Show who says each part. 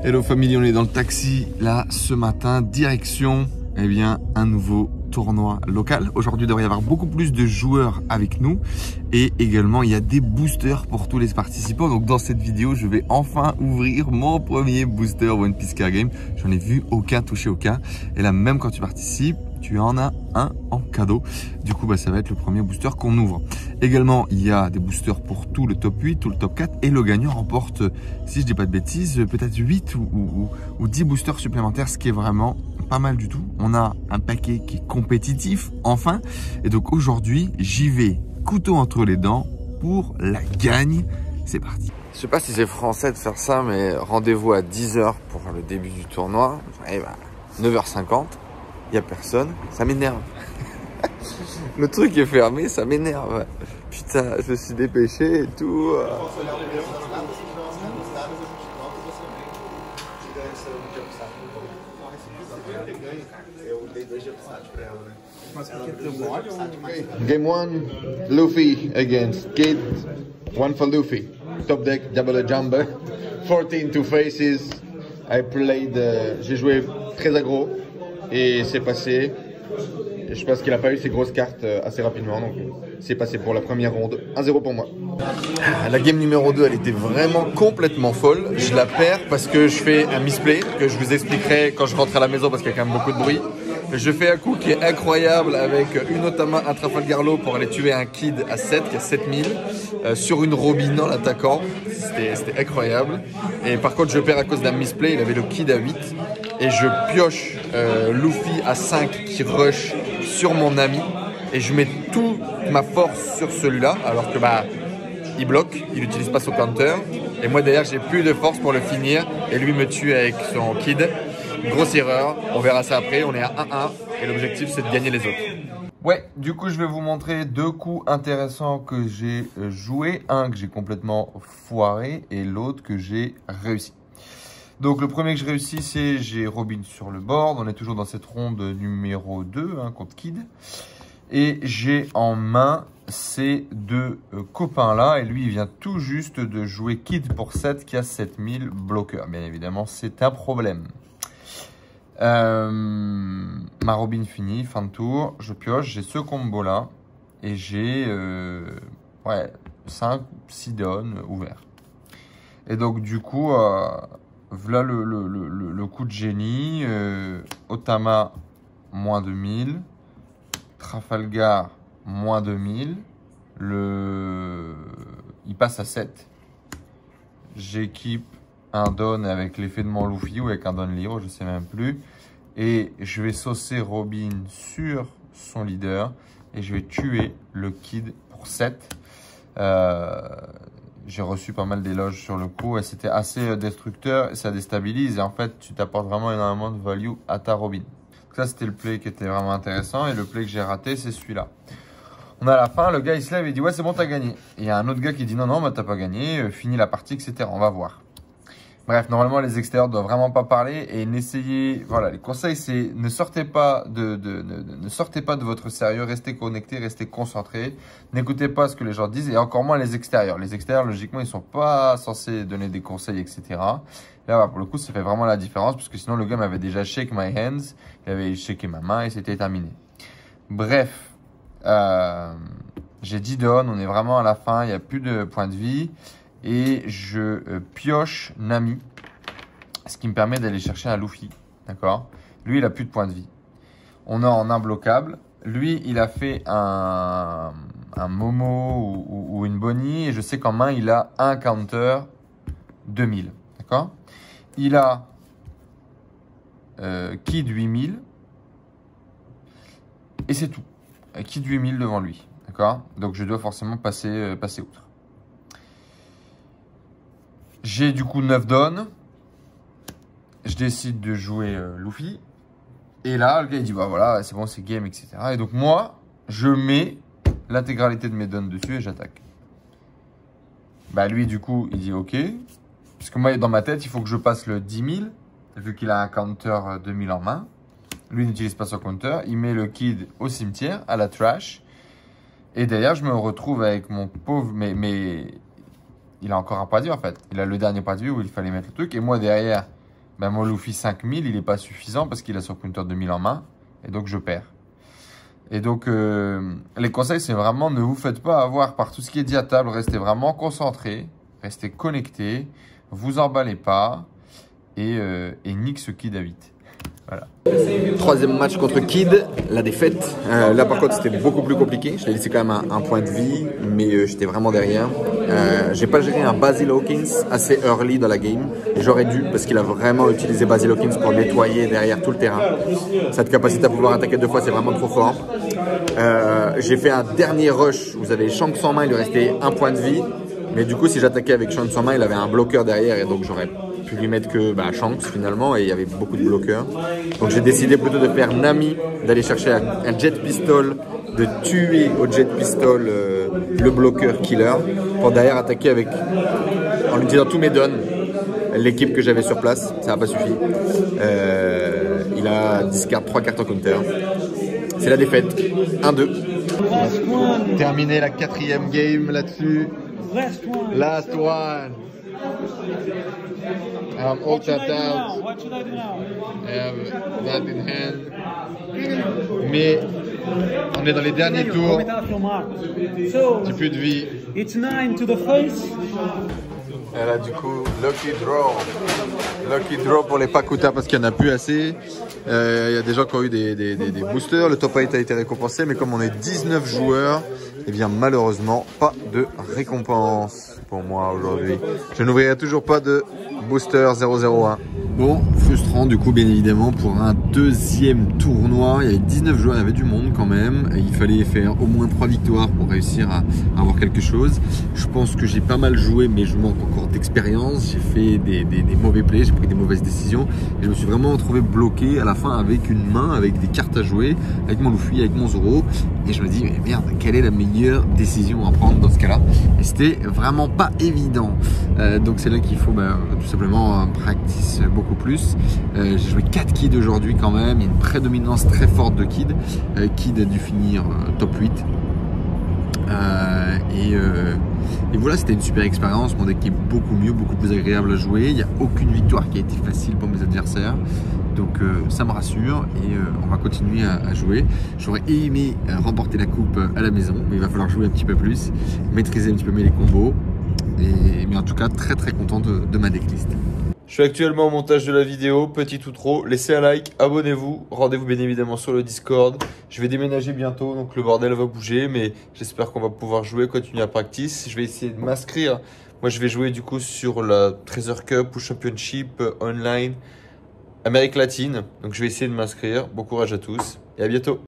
Speaker 1: Hello famille, on est dans le taxi là ce matin, direction un nouveau tournoi local. Aujourd'hui il devrait y avoir beaucoup plus de joueurs avec nous et également il y a des boosters pour tous les participants. Donc dans cette vidéo je vais enfin ouvrir mon premier booster One Piece Car Game. J'en ai vu aucun, touché aucun, et là même quand tu participes tu en as un en cadeau. Du coup ça va être le premier booster qu'on ouvre. Également il y a des boosters pour tout le top 8, tout le top 4, et le gagnant remporte, si je dis pas de bêtises, peut-être 8 ou 10 boosters supplémentaires, ce qui est vraiment pas mal du tout. On a un paquet qui est compétitif enfin, et donc aujourd'hui j'y vais couteau entre les dents pour la gagne. C'est parti. Je sais pas si c'est français de faire ça, mais rendez-vous à 10 h pour le début du tournoi. 9 h 50, il n'y a personne, ça m'énerve. Le truc est fermé, ça m'énerve. Putain, je me suis dépêché et tout. Game 1, Luffy against Kid. One for Luffy. Top deck, double jumper. 14 two faces. I played. J'ai joué très aggro et c'est passé. Je pense qu'il n'a pas eu ses grosses cartes assez rapidement, donc c'est passé pour la première ronde. 1-0 pour moi. La game numéro 2, elle était vraiment complètement folle. Je la perds parce que je fais un misplay que je vous expliquerai quand je rentre à la maison parce qu'il y a quand même beaucoup de bruit. Je fais un coup qui est incroyable avec une Otama, un Trafalgar Law pour aller tuer un Kid à 7, qui a 7000, sur une Robin en l'attaquant. C'était incroyable. Et par contre, je perds à cause d'un misplay. Il avait le Kid à 8. Et je pioche Luffy à 5 qui rush sur mon ami. Et je mets toute ma force sur celui-là, alors que il bloque, il n'utilise pas son counter. Et moi derrière, j'ai plus de force pour le finir. Et lui me tue avec son Kid. Grosse erreur, on verra ça après, on est à 1-1 et l'objectif c'est de gagner les autres. Ouais, du coup je vais vous montrer deux coups intéressants que j'ai joué. Un que j'ai complètement foiré et l'autre que j'ai réussi. Donc le premier que j'ai réussi, c'est j'ai Robin sur le board. On est toujours dans cette ronde numéro 2 contre Kid. Et j'ai en main ces deux copains là. Et lui il vient tout juste de jouer Kid pour 7 qui a 7000 bloqueurs. Bien évidemment c'est un problème. Ma Robin finie, fin de tour, je pioche, j'ai ce combo là et j'ai 5-6 dons ouverts. Et donc du coup, voilà le coup de génie. Otama, moins 2000. Trafalgar, moins 2000. Il passe à 7. J'équipe un don avec l'effet de mon Luffy ou avec un don libre, je sais même plus. Et je vais saucer Robin sur son leader et je vais tuer le Kid pour 7. J'ai reçu pas mal d'éloges sur le coup et c'était assez destructeur et ça déstabilise. Et en fait, tu t'apportes vraiment énormément de value à ta Robin. Donc ça, c'était le play qui était vraiment intéressant. Et le play que j'ai raté, c'est celui-là. On a à la fin, le gars il se lève et dit ouais, c'est bon, t'as gagné. Et il y a un autre gars qui dit non, t'as pas gagné, finis la partie, etc. On va voir. Bref, normalement, les extérieurs ne doivent vraiment pas parler et n'essayez. Voilà, les conseils, c'est ne sortez pas ne sortez pas de votre sérieux, restez connectés, restez concentrés. N'écoutez pas ce que les gens disent et encore moins les extérieurs. Les extérieurs, logiquement, ils sont pas censés donner des conseils, etc. Là, voilà, pour le coup, ça fait vraiment la différence parce que sinon, le gars m'avait déjà shake my hands, il avait shaké ma main et c'était terminé. Bref, j'ai 10 dons, on est vraiment à la fin, il n'y a plus de points de vie. Et je pioche Nami, ce qui me permet d'aller chercher un Luffy, d'accord. Lui, il a plus de points de vie. On est en imbloquable. Lui, il a fait un Momo ou une Bonnie. Et je sais qu'en main, il a un counter 2000, d'accord. Il a Kid 8000. Et c'est tout. Kid 8000 devant lui, d'accord. Donc, je dois forcément passer outre. J'ai du coup 9 dons. Je décide de jouer Luffy. Et là, le gars il dit bah voilà, c'est bon, c'est game, etc. Et donc moi, je mets l'intégralité de mes dons dessus et j'attaque. Bah lui, du coup, il dit ok. Puisque moi, dans ma tête, il faut que je passe le 10 000. Vu qu'il a un counter 2000 en main. Lui n'utilise pas son counter. Il met le Kid au cimetière, à la trash. Et d'ailleurs, je me retrouve avec mon pauvre... Mais il a encore un point de vue en fait. Il a le dernier point de vue où il fallait mettre le truc. Et moi derrière, ben mon Luffy 5000, il n'est pas suffisant parce qu'il a son counter 2000 en main. Et donc, je perds. Et donc, les conseils, c'est vraiment ne vous faites pas avoir par tout ce qui est dit à table. Restez vraiment concentré, restez connecté, vous emballez pas et nique ce Kid à vite. Voilà. Troisième match contre Kid, la défaite. Là par contre c'était beaucoup plus compliqué. Je l'ai laissé quand même un point de vie, mais j'étais vraiment derrière. J'ai pas géré un Basil Hawkins assez early dans la game. J'aurais dû parce qu'il a vraiment utilisé Basil Hawkins pour nettoyer derrière tout le terrain. Cette capacité à pouvoir attaquer 2 fois c'est vraiment trop fort. J'ai fait un dernier rush. Vous avez Shanks en main, il lui restait un point de vie. Mais du coup si j'attaquais avec Shanks en main, il avait un bloqueur derrière et donc j'aurais pu lui mettre que Shanks finalement et il y avait beaucoup de bloqueurs. Donc j'ai décidé plutôt de faire Nami, d'aller chercher un jet pistol, de tuer au jet pistol le bloqueur killer pour derrière attaquer avec, en utilisant tous mes dons, l'équipe que j'avais sur place. Ça n'a pas suffi. Il a discard 3 cartes en counter. C'est la défaite. 1-2. Terminé la 4e game là-dessus. Last one. All tapped out.
Speaker 2: What should I do now?
Speaker 1: I have that in hand. Mais on est dans les derniers tours. J'ai plus de vie.
Speaker 2: It's 9 to the face.
Speaker 1: Et là du coup, lucky draw. Lucky draw pour les Pakuta parce qu'il n'y en a plus assez. Il y a des gens qui ont eu des boosters. Le top 8 a été récompensé, mais comme on est 19 joueurs, eh bien malheureusement pas de récompense pour moi aujourd'hui. Je n'ouvrirai toujours pas de booster 001. Bon, frustrant du coup bien évidemment pour un deuxième tournoi. Il y avait 19 joueurs, il y avait du monde quand même. Et il fallait faire au moins 3 victoires pour réussir à avoir quelque chose. Je pense que j'ai pas mal joué mais je manque encore d'expérience. J'ai fait des mauvais plays, j'ai pris des mauvaises décisions. Et je me suis vraiment retrouvé bloqué à la fin avec une main, avec des cartes à jouer, avec mon Luffy, avec mon Zoro. Et je me dis mais merde, quelle est la meilleure décision à prendre dans ce cas-là? Et c'était vraiment pas évident. Donc c'est là qu'il faut tout simplement practice beaucoup plus. J'ai joué 4 Kids aujourd'hui quand même. Il y a une prédominance très forte de Kid. Kid a dû finir top 8. Et voilà, c'était une super expérience. Mon deck est beaucoup mieux, beaucoup plus agréable à jouer. Il n'y a aucune victoire qui a été facile pour mes adversaires. Donc ça me rassure et on va continuer à jouer. J'aurais aimé remporter la coupe à la maison, mais il va falloir jouer un petit peu plus, maîtriser un petit peu mieux les combos. Mais en tout cas, très très content de ma decklist. Je suis actuellement au montage de la vidéo, petit ou trop. Laissez un like, abonnez-vous, rendez-vous bien évidemment sur le Discord. Je vais déménager bientôt, donc le bordel va bouger, mais j'espère qu'on va pouvoir jouer, continuer à practice. Je vais essayer de m'inscrire. Moi, je vais jouer du coup sur la Treasure Cup ou Championship Online Amérique latine. Donc, je vais essayer de m'inscrire. Bon courage à tous et à bientôt.